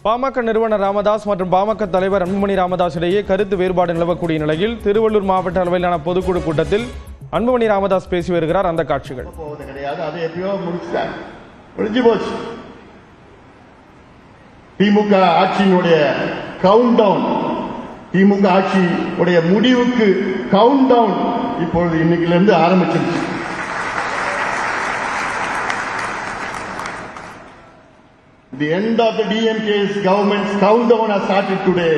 பாமக நிறுவனர் ராமதாஸ் மற்றும் பாமக தலைவர் அன்புமணி ராமதாஸ் இடையே கருத்து வேறுபாடு நிலவக்கூடிய நிலையில் திருவள்ளூர் மாவட்ட அளவிலான பொதுக்குழு கூட்டத்தில் அன்புமணி ராமதாஸ் பேசி வருகிறார். அந்த காட்சிகள். திமுக ஆட்சியினுடைய கவுண்ட் டவுன், திமுக ஆட்சியுடைய முடிவுக்கு கவுண்ட் டவுன் இப்பொழுது இன்னைக்கிலிருந்து ஆரம்பிச்சிருச்சு. The end of the DMK's government's countdown has started today.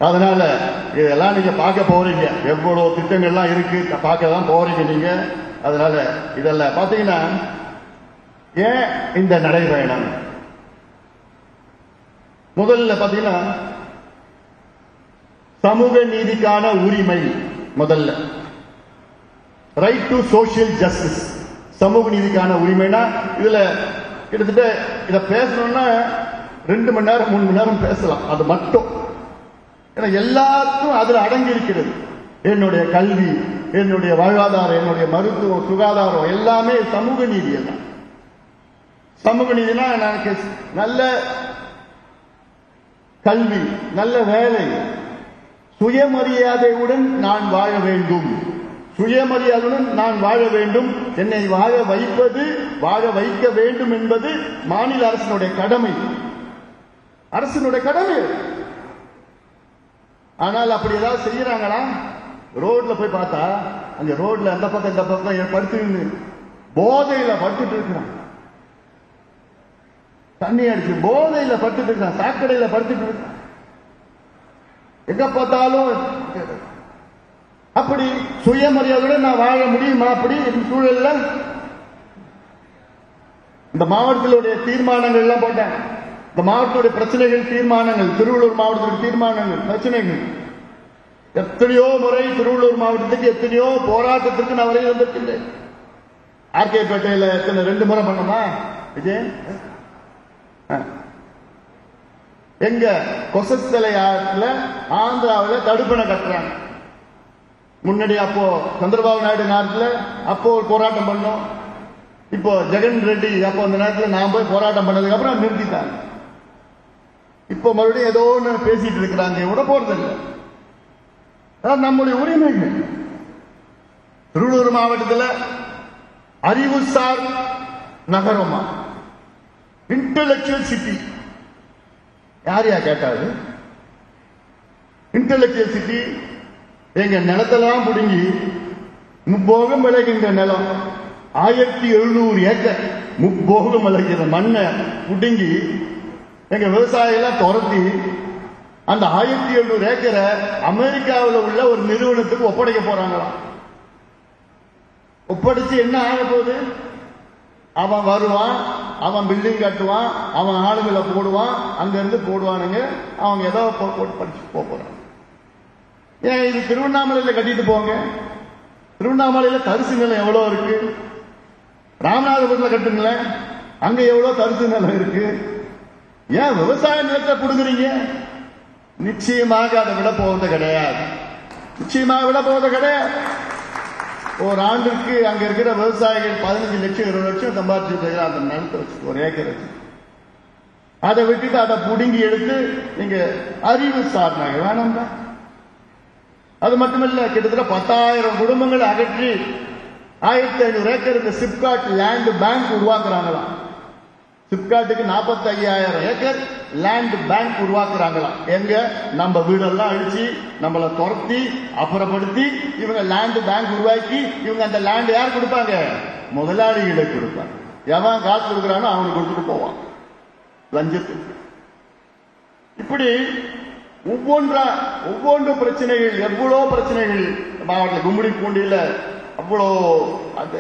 அதனால இதெல்லாம் நீங்க பார்க்க போறீங்க, எவ்வளவு திட்டங்கள்லாம் இருக்கு பார்க்க தான் போறீங்க நீங்க. அதனால இதெல்லாம் பாத்தீங்கன்னா ஏன் இந்த நடைபயணம், முதல்ல பாத்தீங்கன்னா சமூக நீதிக்கான உரிமை, முதல்ல ரைட் டு சோசியல் ஜஸ்டிஸ், சமூக நீதிக்கான உரிமைனா இதுல கிட்டத்தட்ட இத பேசணும்னா 2 மணி நேரம் 3 மணி நேரம் பேசலாம். அது மட்டும் ஏன்னா எல்லாத்துக்கும் அதுல அடங்கி இருக்கிறது. என்னுடைய கல்வி, என்னுடைய வாழ்வாதாரம், என்னுடைய மருத்துவம், சுகாதாரம் எல்லாமே சமூக நீதி. எல்லாம் சமூக நீதினா எனக்கு நல்ல கல்வி, நல்ல வேலை, சுயமரியாதையுடன் நான் வாழ வேண்டும், சுயமரியாதையுடன் நான் வாழ வேண்டும், என்னை வாழ வைப்பது, வாழ வைக்க வேண்டும் என்பது மாநில அரசினுடைய கடமை, அரசினுடைய கடமை. ஆனால் அப்படி ஏதாவது செய்யறாங்களா? ரோட்ல போய் பார்த்தா அந்த ரோட்ல அந்த பக்கம் இந்த பக்கம் படுத்து போதையில படுத்துட்டு இருக்கிறான், தண்ணி அடிச்சு போதையில படுத்துட்டு இருக்கான், சாக்கடையில படுத்துட்டு இருக்கான், எங்க பார்த்தாலும். அப்படி சுயமரியாதையுடன் நான் வாழ முடியுமா? அப்படி சூழல்ல இந்த மாவட்டத்திலுடைய தீர்மானங்கள் எல்லாம் போட்டாங்க. இந்த மாவட்டத்துடைய பிரச்சனைகள் தீர்மானங்கள், திருவள்ளூர் மாவட்டத்துடைய தீர்மானங்கள் பிரச்சனைகள் எத்தனையோ முறை திருவள்ளூர் மாவட்டத்துக்கு எத்தனையோ போராட்டத்திற்கு நான் வரையில் வந்திருக்கின்றேன். ஆர்கே பேட்டையில எத்தனை 2 முறை பண்ணமா விஜய், எங்க கொசஸ்தலை ஆற்றுல ஆந்திராவில் தடுப்பணை கட்டுறாங்க. முன்னாடி அப்போ சந்திரபாபு நாயுடு நேரத்தில் அப்போ ஒரு போராட்டம் பண்ணோம். இப்போ ஜெகன் ரெட்டி அப்போ அந்த நேரத்தில் நான் போய் போராட்டம் பண்ணதுக்கு அப்புறம் நிறுத்திட்டாங்க. இப்போ மறுபடியும் ஏதோ ஒன்று பேசிட்டு இருக்கிறாங்க, விட போறது இல்லை. நம்முடைய உரிமைகள் திருவள்ளூர் மாவட்டத்தில் அறிவுசார் நகரமா, இன்டலெக்சுவல் சிட்டி. யார் கேட்டாரு? இன்டலெக்சுவல் சிட்டி எங்க நிலத்தெல்லாம் புடுங்கி முப்போகம் விளைகின்ற நிலம் 1700 ஏக்கர் முப்போகம் விளைகிற மண்ணை புடுங்கி எங்க விவசாயிலாம் துரத்தி அந்த 1700 ஏக்கரை அமெரிக்காவில் உள்ள ஒரு நிறுவனத்துக்கு ஒப்படைக்க போறாங்களாம். ஒப்படைச்சு என்ன ஆக போகுது? அவன் வருவான், அவன் பில்டிங் கட்டுவான், அவன் ஆளுங்களை போடுவான், அங்க இருந்து போடுவானுங்க, அவங்க ஏதோ போட்டு படிச்சு போறாங்க. ஏன் இது திருவண்ணாமலையில கட்டிட்டு போங்க, திருவண்ணாமலையில தரிசு நிலம் எவ்வளவு இருக்கு, ராமநாதபுரத்தில் கட்டுங்களேன், அங்க எவ்வளவு தரிசு நிலம் இருக்கு. ஏன் விவசாய நிலத்தை கொடுக்குறீங்க? நிச்சயமாக அதை விட போவது கிடையாது, நிச்சயமாக விட போவது கிடையாது. ஒரு ஆண்டுக்கு அங்க இருக்கிற விவசாயிகள் 15 லட்சம் 20 லட்சம் சம்பாதிச்சுட்டு அந்த நிலத்தை வச்சு ஒரு ஏக்கர் வச்சு அதை விட்டுட்டு அதை புடுங்கி எடுத்து நீங்க அறிவு சார்னாங்க வேணாம் தான். அது மட்டுமல்ல, கிட்டத்தட்ட 10,000 குடும்பங்களை அகற்றி 1500 ஏக்கர் இந்த சிப்காட் லேண்ட் பேங்க் உருவாக்குறாங்களாம். சிப்காட்டுக்கு 45,000 ஏக்கர் லேண்ட் பேங்க் உருவாக்குறாங்களாம். எங்க நம்ம வீடெல்லாம் அழிச்சு நம்மளை துரத்தி அப்புறப்படுத்தி இவங்க லேண்ட் பேங்க் உருவாக்கி இவங்க அந்த லேண்ட் யார் கொடுப்பாங்க? முதலாளிகளுக்கு கொடுப்பாங்க. எவன் காசு கொடுக்குறானோ அவனுக்கு கொடுத்துட்டு போவான் லஞ்சத்துக்கு. இப்படி ஒவ்வொன்று பிரச்சனைகள், எவ்வளோ பிரச்சனைகள் மாவட்டத்தில் கும்மிடி பூண்டியில அவ்வளோ அந்த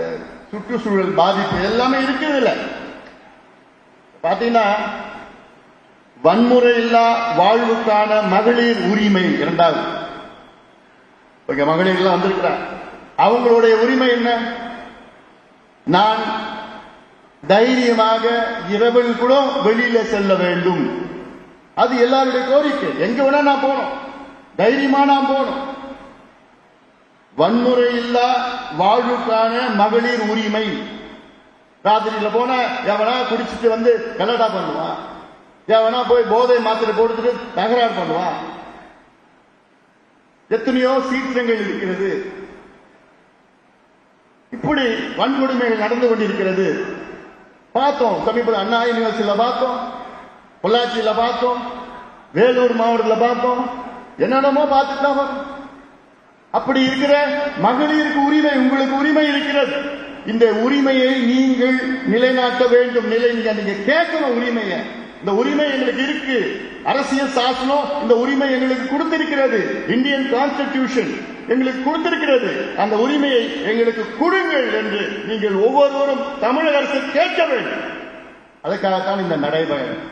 சுற்றுச்சூழல் பாதிப்பு எல்லாமே இருக்குது. இல்ல பாத்தீங்கன்னா வன்முறை இல்லா வாழ்வுக்கான மகளிர் உரிமை 2வது. மகளிர் எல்லாம் வந்திருக்கிறார், அவங்களுடைய உரிமை என்ன? நான் தைரியமாக இரவில் கூட வெளியில செல்ல வேண்டும், அது எல்லாருடைய கோரிக்கை. எங்க வேணா நான் போனோம், தைரியமா நான் போனோம். வன்முறை இல்லா வாழ்வுக்கான மகளிர் உரிமை ராத்திரியில போனா எவனா குடிச்சிட்டு வந்து கலடா பண்ணுவான், எவனா போய் போதை மாத்திரை போட்டுட்டு தகராறு பண்ணுவான். எத்தனையோ சீற்றங்கள் இருக்கிறது. இப்படி வன்கொடுமைகள் நடந்து கொண்டிருக்கிறது. பார்த்தோம் சமீபத்தில் அண்ணா யூனிவர்சிட்டியில பார்த்தோம், பொள்ளாச்சியில பார்த்தோம், வேலூர் மாவட்டத்தில் பார்த்தோம், என்னென்னமோ பார்த்துட்டு தான் வரும். அப்படி இருக்கிற மகளிருக்கு உரிமை, உங்களுக்கு உரிமை இருக்கிறது. இந்த உரிமையை நீங்கள் நிலைநாட்ட வேண்டும். நீங்க கேட்கணும் உரிமையை. இந்த உரிமை எங்களுக்கு இருக்கு. அரசியல் சாசனம் இந்த உரிமை எங்களுக்கு கொடுத்திருக்கிறது. இந்தியன் கான்ஸ்டிடியூஷன் எங்களுக்கு கொடுத்திருக்கிறது. அந்த உரிமையை எங்களுக்கு கொடுங்கள் என்று நீங்கள் ஒவ்வொருவரும் தமிழக அரசு கேட்க வேண்டும். அதுக்காகத்தான் இந்த நடைபயணம்.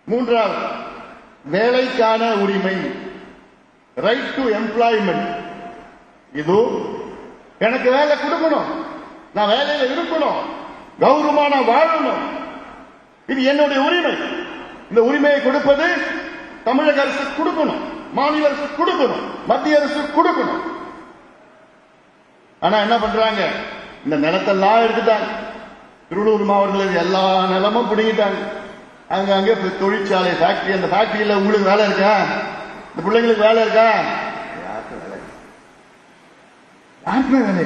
மூன்றாவது, வேலைக்கான உரிமை, ரைட் டு எம்ப்ளாய்மெண்ட். இது எனக்கு வேலை கொடுக்கணும், நான் வேலையில இருக்கணும், கௌரவமான வாழணும், இது என்னுடைய உரிமை. இந்த உரிமையை கொடுப்பது தமிழக அரசு கொடுக்கணும், மாநில அரசு கொடுக்கணும், மத்திய அரசு கொடுக்கணும். ஆனா என்ன பண்றாங்க, இந்த நிலத்தெல்லாம் எடுத்துட்டாங்க. திருவள்ளூர் மாவட்டத்தில் எல்லா நிலமும் பிடிங்கிட்டாங்க. அங்க தொழிற்சாலை, ஃபேக்டரி, அந்த ஃபேக்டரியில உங்களுக்கு வேலை இருக்கா, இந்த பிள்ளைங்களுக்கு வேலை இருக்கா? யாருக்குமே வேலை.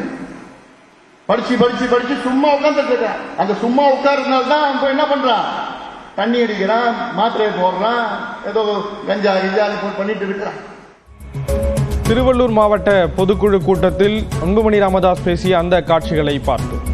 படிச்சு படிச்சு படிச்சு சும்மா உட்கார்ந்துட்டு இருக்கான். அந்த சும்மா உட்கார்றதுனால்தான் அவன் என்ன பண்றான், தண்ணி அடிக்கிறான், மாத்திரையை போடுறான், ஏதோ கஞ்சா கிஞ்சா பண்ணிட்டு இருக்கிறான். திருவள்ளூர் மாவட்ட பொதுக்குழு கூட்டத்தில் அன்புமணி ராமதாஸ் பேசிய அந்த காட்சிகளை பார்த்தோம்.